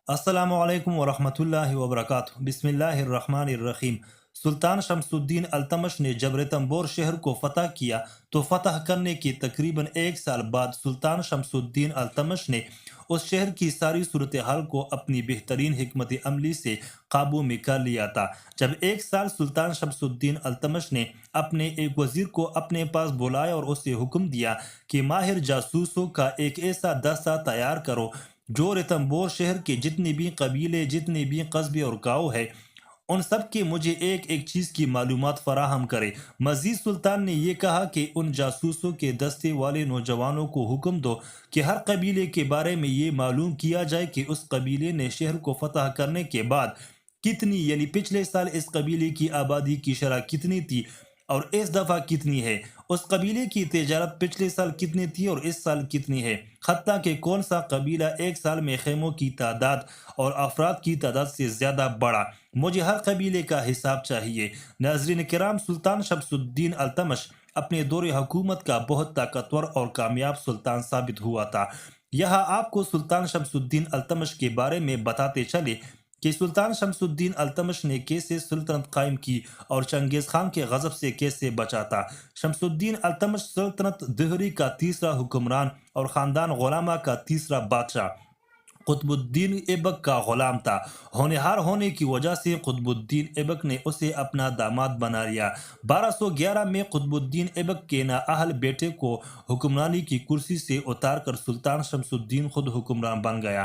السلام علیکم ورحمۃ اللہ وبرکاتہ۔ بسم اللہ الرحمن الرحیم۔ سلطان شمس الدین التمش نے جب ریتمبور شہر کو فتح کیا تو فتح کرنے کے تقریباً ایک سال بعد سلطان شمس الدین التمش نے اس شہر کی ساری صورتحال کو اپنی بہترین حکمت عملی سے قابو میں کر لیا تھا۔ جب ایک سال سلطان شمس الدین التمش نے اپنے ایک وزیر کو اپنے پاس بلایا اور اسے حکم دیا کہ ماہر جاسوسوں کا ایک ایسا دستہ تیار کرو جو ریتمبور شہر کے جتنے بھی قبیلے، جتنے بھی قصبے اور گاؤں ہیں، ان سب کے مجھے ایک ایک چیز کی معلومات فراہم کرے۔ مزید سلطان نے یہ کہا کہ ان جاسوسوں کے دستے والے نوجوانوں کو حکم دو کہ ہر قبیلے کے بارے میں یہ معلوم کیا جائے کہ اس قبیلے نے شہر کو فتح کرنے کے بعد کتنی، یعنی پچھلے سال اس قبیلے کی آبادی کی شرح کتنی تھی اور اس دفعہ کتنی ہے، اس قبیلے کی تجارت پچھلے سال کتنی تھی اور اس سال کتنی ہے، حتیٰ کہ کون سا قبیلہ ایک سال میں خیموں کی تعداد اور افراد کی تعداد سے زیادہ بڑھا۔ مجھے ہر قبیلے کا حساب چاہیے۔ ناظرین کرام، سلطان شمس الدین التمش اپنے دور حکومت کا بہت طاقتور اور کامیاب سلطان ثابت ہوا تھا۔ یہاں آپ کو سلطان شمس الدین التمش کے بارے میں بتاتے چلے کہ سلطان شمس الدین التمش نے کیسے سلطنت قائم کی اور چنگیز خان کے غضب سے کیسے بچا تھا۔ شمس الدین التمش سلطنت دہری کا تیسرا حکمران اور خاندان غلامہ کا تیسرا بادشاہ قطب الدین ایبک کا غلام تھا۔ ہونہار ہونے کی وجہ سے قطب الدین ایبک نے اسے اپنا داماد بنا لیا۔ 1211 میں قطب الدین ایبک کے نااہل بیٹے کو حکمرانی کی کرسی سے اتار کر سلطان شمس الدین خود حکمران بن گیا۔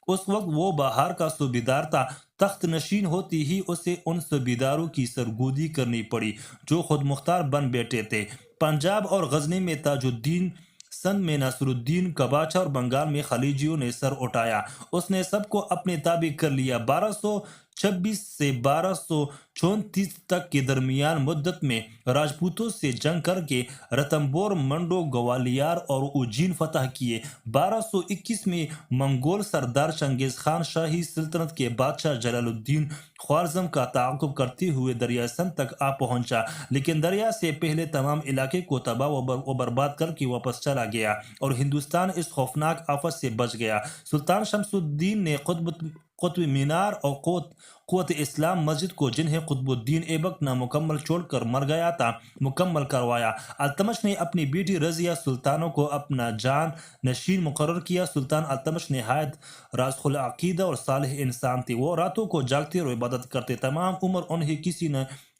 اس وقت وہ بہار کا صوبیدار تھا۔ تخت نشین ہوتی ہی اسے ان صوبیداروں کی سرگودی کرنی پڑی جو خود مختار بن بیٹھے تھے۔ پنجاب اور غزنی میں تاج الدین، سندھ میں ناصر الدین کباچا اور بنگال میں خلجیوں نے سر اٹھایا۔ اس نے سب کو اپنے تابع کر لیا۔ 1226 سے 1234 تک کے درمیان مدت میں راجپوتوں سے جنگ کر کے رتمبور، منڈو، گوالیار اور اجین فتح کیے۔ 1221 میں منگول سردار چنگیز خان شاہی سلطنت کے بادشاہ جلال الدین خوارزم کا تعاقب کرتے ہوئے دریائے سندھ تک آ پہنچا، لیکن دریا سے پہلے تمام علاقے کو تباہ و برباد کر کے واپس چلا گیا اور ہندوستان اس خوفناک آفت سے بچ گیا۔ سلطان شمس الدین نے قطب مینار اور قوت اسلام مسجد کو، جنہیں قطب الدین ایبک نامکمل چھوڑ کر مر گیا تھا، مکمل کروایا۔ التمش نے اپنی بیٹی رضیہ سلطانہ کو اپنا جان نشین مقرر کیا۔ سلطان التمش نہایت راسخ العقیدہ اور صالح انسان تھے۔ وہ راتوں کو جاگتے اور عبادت کرتے، تمام عمر انہیں کسی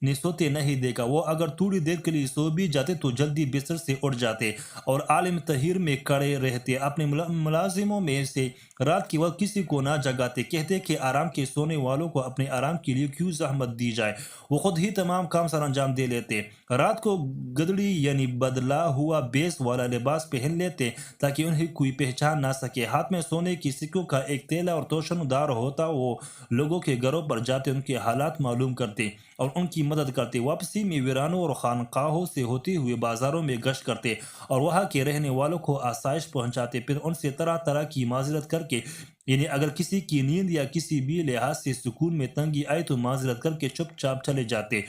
نے سوتے نہیں دیکھا۔ وہ اگر تھوڑی دیر کے لیے سو بھی جاتے تو جلدی بستر سے اٹھ جاتے اور عالم طہیر میں کھڑے رہتے۔ اپنے ملازموں میں سے رات کے وقت کسی کو نہ جگاتے، کہتے کہ آرام کے سونے والوں کو اپنے آرام کے لیے کیوں زحمت دی جائے، وہ خود ہی تمام کام سر انجام دے لیتے۔ رات کو گدڑی یعنی بدلا ہوا بیس والا لباس پہن لیتے تاکہ انہیں کوئی پہچان نہ سکے۔ ہاتھ میں سونے کی سکوں کا ایک تیلا اور توشن دار ہوتا۔ وہ لوگوں کے گھروں پر جاتے، ان کے حالات معلوم کرتے اور ان کی مدد کرتے۔ واپسی میں ویرانوں اور خانقاہوں سے ہوتے ہوئے بازاروں میں گشت کرتے اور وہاں کے رہنے والوں کو آسائش پہنچاتے، پھر ان سے طرح طرح کی معذرت کر کے، یعنی اگر کسی کی نیند یا کسی بھی لحاظ سے سکون میں تنگی آئی تو معذرت کر کے چپ چاپ چلے جاتے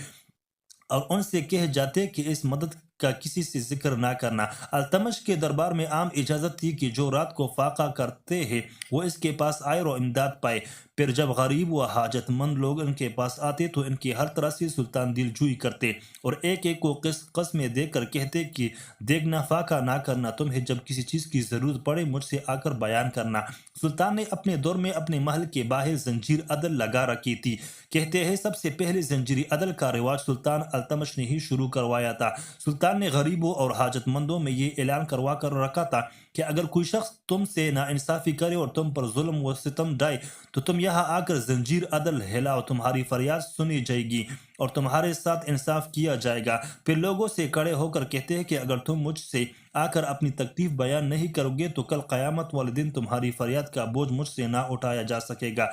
اور ان سے کہہ جاتے کہ اس مدد کا کسی سے ذکر نہ کرنا۔ التمش کے دربار میں عام اجازت تھی کہ جو رات کو فاقہ کرتے ہیں وہ اس کے پاس آئے اور امداد پائے۔ پھر جب غریب و حاجت مند لوگ ان کے پاس آتے تو ان کی ہر طرح سے سلطان دل جوئی کرتے اور ایک ایک کو قسمیں دے کر کہتے کہ دیکھنا، فاقہ نہ کرنا، تمہیں جب کسی چیز کی ضرورت پڑے مجھ سے آ کر بیان کرنا۔ سلطان نے اپنے دور میں اپنے محل کے باہر زنجیر عدل لگا رکھی تھی۔ کہتے ہیں سب سے پہلے زنجیری عدل کا رواج سلطان التمش نے ہی شروع کروایا تھا۔ سلطان نے غریبوں اور حاجت مندوں میں یہ اعلان کروا کر رکھا تھا کہ اگر کوئی شخص تم سے ناانصافی کرے اور تم پر ظلم و ستم ڈھائے تو تم یہاں آ کر زنجیر عدل ہلاؤ، تمہاری فریاد سنی جائے گی اور تمہارے ساتھ انصاف کیا جائے گا۔ پھر لوگوں سے کھڑے ہو کر کہتے ہیں کہ اگر تم مجھ سے آ کر اپنی تکلیف بیان نہیں کرو گے تو کل قیامت والے دن تمہاری فریاد کا بوجھ مجھ سے نہ اٹھایا جا سکے گا۔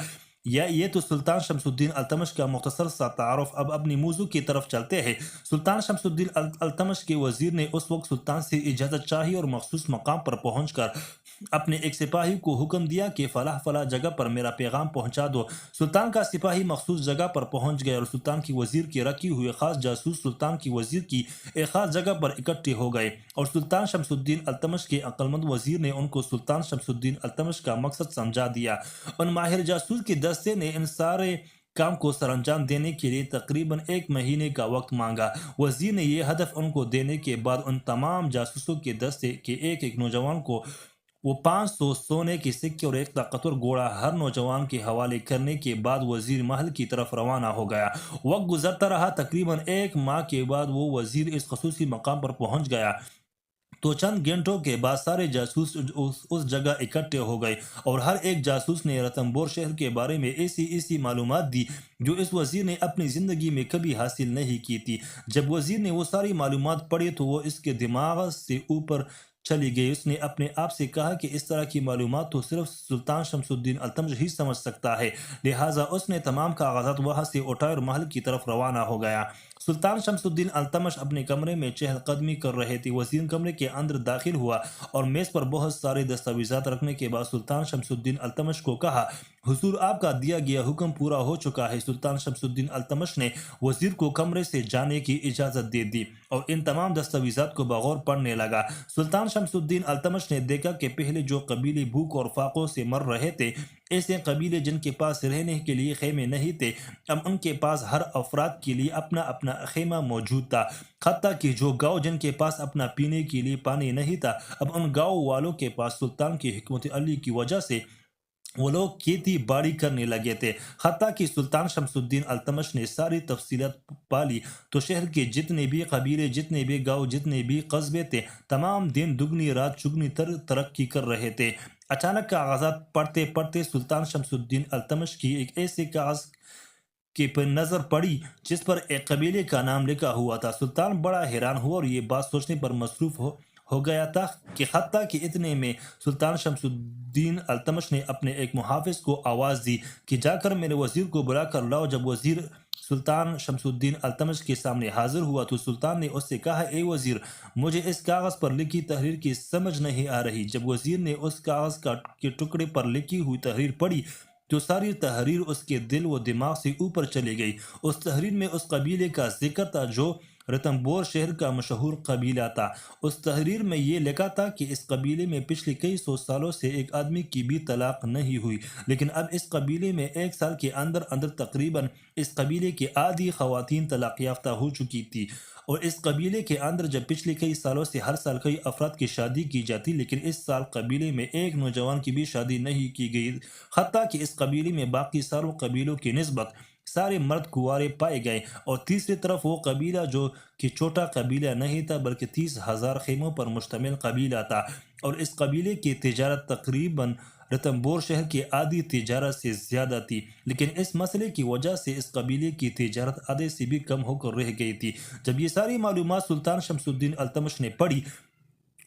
یہ تو سلطان شمس الدین التمش کا مختصر سا تعارف۔ اب اپنی موضوع کی طرف چلتے ہیں۔ سلطان شمس الدین التمش کے وزیر نے اس وقت سلطان سے اجازت چاہی اور مخصوص مقام پر پہنچ کر اپنے ایک سپاہی کو حکم دیا کہ فلاں فلاں جگہ پر میرا پیغام پہنچا دو۔ سلطان کا سپاہی مخصوص جگہ پر پہنچ گئے اور سلطان کی وزیر کے رکھی ہوئے خاص جاسوس سلطان کی وزیر کی ایک خاص جگہ پر اکٹھے ہو گئے، اور سلطان شمس الدین التمش کے عقلمند وزیر نے ان کو سلطان شمس الدین التمش کا مقصد سمجھا دیا۔ ان ماہر جاسوس کے دستے نے ان سارے کام کو سر انجام دینے کے لیے تقریباً 1 مہینے کا وقت مانگا۔ وزیر نے یہ ہدف ان کو دینے کے بعد ان تمام جاسوسوں کے دستے کے ایک نوجوان کو وہ 500 سونے کے سکے اور ایک طاقتور گھوڑا ہر نوجوان کے حوالے کرنے کے بعد وزیر محل کی طرف روانہ ہو گیا۔ وقت گزرتا رہا، تقریباً 1 ماہ کے بعد وہ وزیر اس خصوصی مقام پر پہنچ گیا تو چند گھنٹوں کے بعد سارے جاسوس اس جگہ اکٹھے ہو گئے، اور ہر ایک جاسوس نے رتنبور شہر کے بارے میں ایسی معلومات دی جو اس وزیر نے اپنی زندگی میں کبھی حاصل نہیں کی تھی۔ جب وزیر نے وہ ساری معلومات پڑھی تو وہ اس کے دماغ سے اوپر چلی گئی۔ اس نے اپنے آپ سے کہا کہ اس طرح کی معلومات تو صرف سلطان شمس الدین التمش ہی سمجھ سکتا ہے، لہٰذا اس نے تمام کاغذات وہاں سے اٹھائے اور محل کی طرف روانہ ہو گیا۔ سلطان شمس الدین التمش اپنے کمرے میں چہل قدمی کر رہے تھے۔ وزیر کمرے کے اندر داخل ہوا اور میز پر بہت سارے دستاویزات رکھنے کے بعد سلطان شمس الدین التمش کو کہا، حضور آپ کا دیا گیا حکم پورا ہو چکا ہے۔ سلطان شمس الدین التمش نے وزیر کو کمرے سے جانے کی اجازت دے دی اور ان تمام دستاویزات کو بغور پڑھنے لگا۔ سلطان شمس الدین التمش نے دیکھا کہ پہلے جو قبیلے بھوک اور فاقوں سے مر رہے تھے، ایسے قبیلے جن کے پاس رہنے کے لیے خیمے نہیں تھے، اب ان کے پاس ہر افراد کے لیے اپنا اپنا خیمہ موجود تھا۔ حتیٰ کہ جو گاؤں جن کے پاس اپنا پینے کے لیے پانی نہیں تھا، اب ان گاؤں والوں کے پاس سلطان کی حکمت علی کی وجہ سے وہ لوگ کھیتی باڑی کرنے لگے تھے۔ حتیٰ کہ سلطان شمس الدین التمش نے ساری تفصیلات پالی تو شہر کے جتنے بھی قبیلے، جتنے بھی گاؤں، جتنے بھی قصبے تھے، تمام دن دگنی رات چگنی ترقی کر رہے تھے۔ اچانک کاغذات پڑھتے پڑھتے سلطان شمس الدین التمش کی ایک ایسے کاغذ کے پر نظر پڑی جس پر ایک قبیلے کا نام لکھا ہوا تھا۔ سلطان بڑا حیران ہوا اور یہ بات سوچنے پر مصروف ہو گیا تھا کہ حتیٰ کہ اتنے میں سلطان شمس الدین التمش نے اپنے ایک محافظ کو آواز دی کہ جا کر میرے وزیر کو بلا کر لاؤ۔ جب وزیر سلطان شمس الدین التمش کے سامنے حاضر ہوا تو سلطان نے اس سے کہا، اے وزیر، مجھے اس کاغذ پر لکھی تحریر کی سمجھ نہیں آ رہی۔ جب وزیر نے اس کاغذ کے ٹکڑے پر لکھی ہوئی تحریر پڑھی تو ساری تحریر اس کے دل و دماغ سے اوپر چلی گئی۔ اس تحریر میں اس قبیلے کا ذکر تھا جو رتنبور شہر کا مشہور قبیلہ تھا۔ اس تحریر میں یہ لکھا تھا کہ اس قبیلے میں پچھلے کئی 100 سالوں سے ایک آدمی کی بھی طلاق نہیں ہوئی، لیکن اب اس قبیلے میں 1 سال کے اندر اندر تقریباً اس قبیلے کی آدھی خواتین طلاق یافتہ ہو چکی تھی، اور اس قبیلے کے اندر جب پچھلے کئی سالوں سے ہر سال کئی افراد کی شادی کی جاتی، لیکن اس سال قبیلے میں ایک نوجوان کی بھی شادی نہیں کی گئی، حتیٰ کہ اس قبیلے میں باقی ساروں قبیلوں کی نسبت سارے مرد کنوارے پائے گئے، اور تیسری طرف وہ قبیلہ جو کہ چھوٹا قبیلہ نہیں تھا بلکہ 30,000 خیموں پر مشتمل قبیلہ تھا، اور اس قبیلے کی تجارت تقریباً رتنبور شہر کی آدھی تجارت سے زیادہ تھی، لیکن اس مسئلے کی وجہ سے اس قبیلے کی تجارت آدھے سے بھی کم ہو کر رہ گئی تھی۔ جب یہ ساری معلومات سلطان شمس الدین التمش نے پڑھی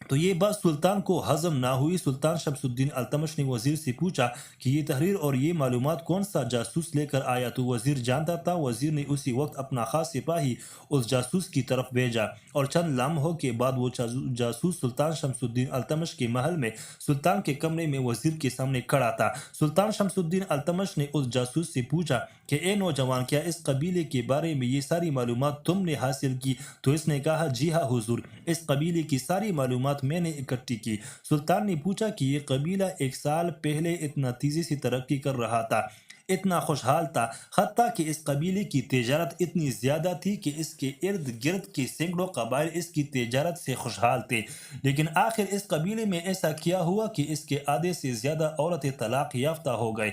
تو یہ بات سلطان کو ہضم نہ ہوئی۔ سلطان شمس الدین التمش نے وزیر سے پوچھا کہ یہ تحریر اور یہ معلومات کون سا جاسوس لے کر آیا؟ تو وزیر جانتا تھا۔ وزیر نے اسی وقت اپنا خاص سپاہی اس جاسوس کی طرف بھیجا، اور چند لمحوں کے بعد وہ جاسوس سلطان شمس الدین التمش کے محل میں سلطان کے کمرے میں وزیر کے سامنے کھڑا تھا۔ سلطان شمس الدین التمش نے اس جاسوس سے پوچھا کہ اے نوجوان، کیا اس قبیلے کے بارے میں یہ ساری معلومات تم نے حاصل کی؟ تو اس نے کہا، جی ہاں حضور، اس قبیلے کی ساری معلومات میں نے اکٹھی کی۔ سلطان نے پوچھا کہ یہ قبیلہ 1 سال پہلے اتنا تیزی سے ترقی کر رہا تھا، اتنا خوشحال تھا، حتیٰ کہ اس قبیلے کی تجارت اتنی زیادہ تھی کہ اس کے ارد گرد کے سینکڑوں قبائل اس کی تجارت سے خوشحال تھے، لیکن آخر اس قبیلے میں ایسا کیا ہوا کہ اس کے آدھے سے زیادہ عورتیں طلاق یافتہ ہو گئے؟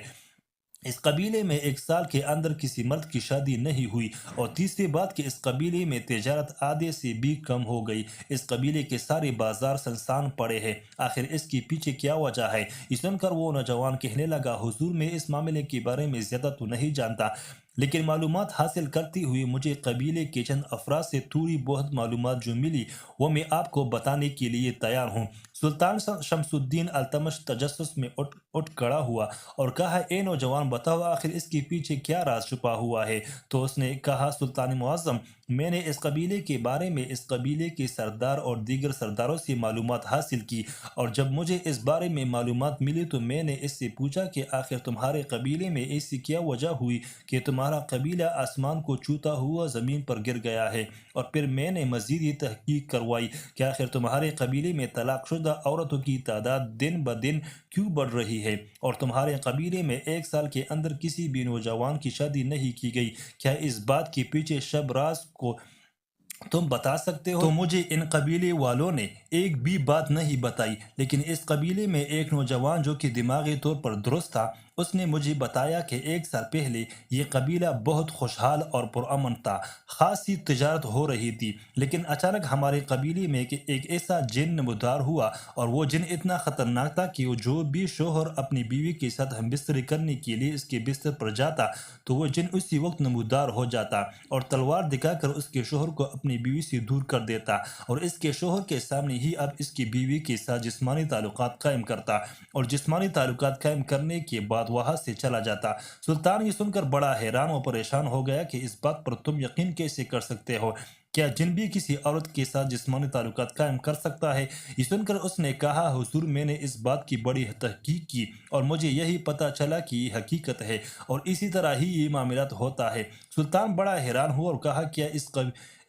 اس قبیلے میں 1 سال کے اندر کسی مرد کی شادی نہیں ہوئی، اور تیسری بات کہ اس قبیلے میں تجارت آدھے سے بھی کم ہو گئی۔ اس قبیلے کے سارے بازار سنسان پڑے ہیں، آخر اس کے پیچھے کیا وجہ ہے؟ یہ سن کر وہ نوجوان کہنے لگا، حضور، میں اس معاملے کے بارے میں زیادہ تو نہیں جانتا، لیکن معلومات حاصل کرتے ہوئے مجھے قبیلے کے چند افراد سے تھوڑی بہت معلومات جو ملی وہ میں آپ کو بتانے کے لیے تیار ہوں۔ سلطان شمس الدین التمش تجسس میں اٹھ کھڑا ہوا اور کہا، اے نوجوان، بتاؤ آخر اس کے پیچھے کیا راز چھپا ہوا ہے؟ تو اس نے کہا، سلطان معظم، میں نے اس قبیلے کے بارے میں اس قبیلے کے سردار اور دیگر سرداروں سے معلومات حاصل کی، اور جب مجھے اس بارے میں معلومات ملی تو میں نے اس سے پوچھا کہ آخر تمہارے قبیلے میں ایسی کیا وجہ ہوئی کہ تمہارا قبیلہ آسمان کو چھوتا ہوا زمین پر گر گیا ہے؟ اور پھر میں نے مزید یہ تحقیق کروائی کہ آخر تمہارے قبیلے میں طلاق شدہ عورتوں کی تعداد دن بدن کیوں بڑھ رہی ہے، اور تمہارے قبیلے میں ایک سال کے اندر کسی بھی نوجوان کی شادی نہیں کی گئی؟ کیا اس بات کے پیچھے شب راز کو تم بتا سکتے ہو؟ تو مجھے ان قبیلے والوں نے ایک بھی بات نہیں بتائی، لیکن اس قبیلے میں ایک نوجوان جو کہ دماغی طور پر درست تھا، اس نے مجھے بتایا کہ ایک سال پہلے یہ قبیلہ بہت خوشحال اور پرامن تھا، خاصی تجارت ہو رہی تھی، لیکن اچانک ہمارے قبیلے میں ایک ایسا جن نمودار ہوا، اور وہ جن اتنا خطرناک تھا کہ وہ جو بھی شوہر اپنی بیوی کے ساتھ ہم بستری کرنے کے لیے اس کے بستر پر جاتا تو وہ جن اسی وقت نمودار ہو جاتا اور تلوار دکھا کر اس کے شوہر کو اپنی بیوی سے دور کر دیتا، اور اس کے شوہر کے سامنے ہی اب اس کی بیوی کے ساتھ جسمانی تعلقات قائم کرتا، اور جسمانی تعلقات قائم کرنے کے بعد وہاں سے چلا جاتا۔ سلطان یہ سن کر بڑا حیران و پریشان ہو گیا کہ اس بات پر تم یقین کیسے کر سکتے ہو؟ کیا جن بھی کسی عورت کے ساتھ جسمانی تعلقات قائم کر سکتا ہے؟ یہ سن کر اس نے کہا، حضور، میں نے اس بات کی بڑی تحقیق کی اور مجھے یہی پتہ چلا کہ یہ حقیقت ہے، اور اسی طرح ہی یہ معاملات ہوتا ہے۔ سلطان بڑا حیران ہوا اور کہا، کیا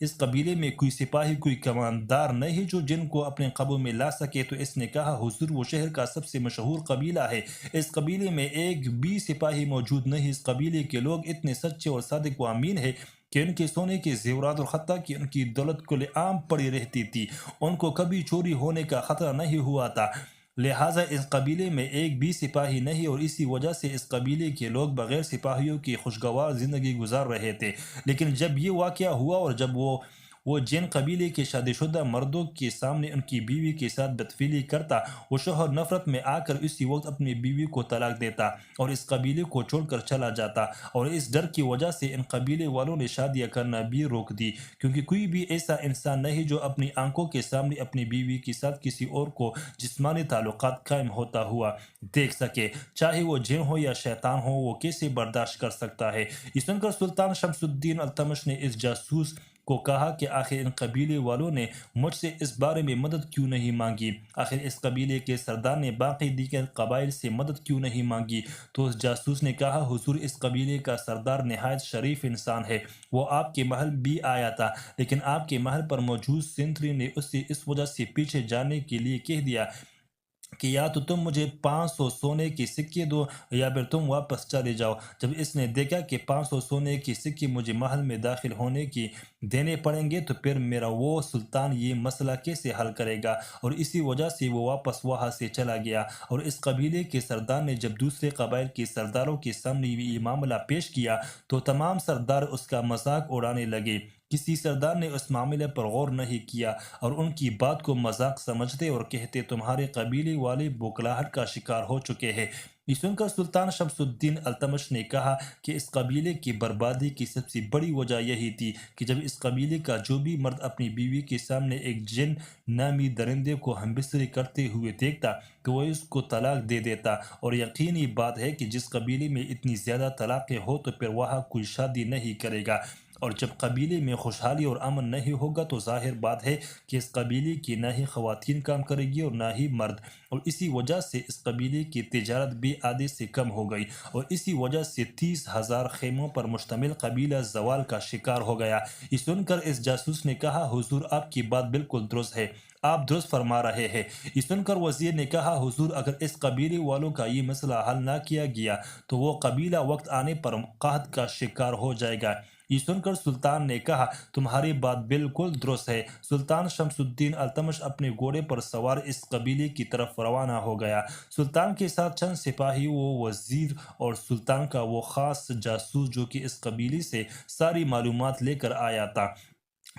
اس قبیلے میں کوئی سپاہی، کوئی کماندار نہیں جو جن کو اپنے قابو میں لا سکے؟ تو اس نے کہا، حضور، وہ شہر کا سب سے مشہور قبیلہ ہے، اس قبیلے میں ایک بھی سپاہی موجود نہیں، اس قبیلے کے لوگ اتنے سچے اور صادق و امین ہیں کہ ان کے سونے کے زیورات اور حتیٰ کہ ان کی دولت کھلے عام پڑی رہتی تھی، ان کو کبھی چوری ہونے کا خطرہ نہیں ہوا تھا، لہٰذا اس قبیلے میں ایک بھی سپاہی نہیں، اور اسی وجہ سے اس قبیلے کے لوگ بغیر سپاہیوں کی خوشگوار زندگی گزار رہے تھے۔ لیکن جب یہ واقعہ ہوا اور جب وہ جن قبیلے کے شادی شدہ مردوں کے سامنے ان کی بیوی کے ساتھ بدفعلی کرتا، وہ شوہر نفرت میں آ کر اسی وقت اپنی بیوی کو طلاق دیتا اور اس قبیلے کو چھوڑ کر چلا جاتا، اور اس ڈر کی وجہ سے ان قبیلے والوں نے شادیاں کرنا بھی روک دی، کیونکہ کوئی بھی ایسا انسان نہیں جو اپنی آنکھوں کے سامنے اپنی بیوی کے ساتھ کسی اور کو جسمانی تعلقات قائم ہوتا ہوا دیکھ سکے، چاہے وہ جن ہو یا شیطان ہو، وہ کیسے برداشت کر سکتا ہے؟ یہ سن کر سلطان شمس الدین التمش نے اس جاسوس کو کہا کہ آخر ان قبیلے والوں نے مجھ سے اس بارے میں مدد کیوں نہیں مانگی؟ آخر اس قبیلے کے سردار نے باقی دیگر قبائل سے مدد کیوں نہیں مانگی؟ تو اس جاسوس نے کہا، حضور، اس قبیلے کا سردار نہایت شریف انسان ہے، وہ آپ کے محل بھی آیا تھا، لیکن آپ کے محل پر موجود سنتری نے اسے اس وجہ سے پیچھے جانے کے لیے کہہ دیا کہ یا تو تم مجھے 500 سونے کے سکے دو یا پھر تم واپس چلے جاؤ۔ جب اس نے دیکھا کہ 500 سونے کے سکے مجھے محل میں داخل ہونے کی دینے پڑیں گے تو پھر میرا وہ سلطان یہ مسئلہ کیسے حل کرے گا، اور اسی وجہ سے وہ واپس وہاں سے چلا گیا۔ اور اس قبیلے کے سردار نے جب دوسرے قبائل کے سرداروں کے سامنے یہ معاملہ پیش کیا تو تمام سردار اس کا مذاق اڑانے لگے، کسی سردار نے اس معاملے پر غور نہیں کیا اور ان کی بات کو مذاق سمجھتے اور کہتے، تمہارے قبیلے والے بوکھلاہٹ کا شکار ہو چکے ہیں۔ یہ سن کر سلطان شمس الدین التمش نے کہا کہ اس قبیلے کی بربادی کی سب سے بڑی وجہ یہی تھی کہ جب اس قبیلے کا جو بھی مرد اپنی بیوی کے سامنے ایک جن نامی درندے کو ہمبستری کرتے ہوئے دیکھتا تو وہ اس کو طلاق دے دیتا، اور یقینی بات ہے کہ جس قبیلے میں اتنی زیادہ طلاقیں ہو تو پھر وہاں کوئی شادی نہیں کرے گا، اور جب قبیلے میں خوشحالی اور امن نہیں ہوگا تو ظاہر بات ہے کہ اس قبیلے کی نہ ہی خواتین کام کرے گی اور نہ ہی مرد، اور اسی وجہ سے اس قبیلے کی تجارت بھی آدھے سے کم ہو گئی، اور اسی وجہ سے 30,000 خیموں پر مشتمل قبیلہ زوال کا شکار ہو گیا۔ یہ سن کر اس جاسوس نے کہا، حضور، آپ کی بات بالکل درست ہے، آپ درست فرما رہے ہیں۔ یہ سن کر وزیر نے کہا، حضور، اگر اس قبیلے والوں کا یہ مسئلہ حل نہ کیا گیا تو وہ قبیلہ وقت آنے پر قحط کا شکار ہو جائے گا۔ یہ سن کر سلطان نے کہا، تمہاری بات بالکل درست ہے۔ سلطان شمس الدین التمش اپنے گھوڑے پر سوار اس قبیلے کی طرف روانہ ہو گیا۔ سلطان کے ساتھ چند سپاہی، وہ وزیر اور سلطان کا وہ خاص جاسوس جو کہ اس قبیلے سے ساری معلومات لے کر آیا تھا۔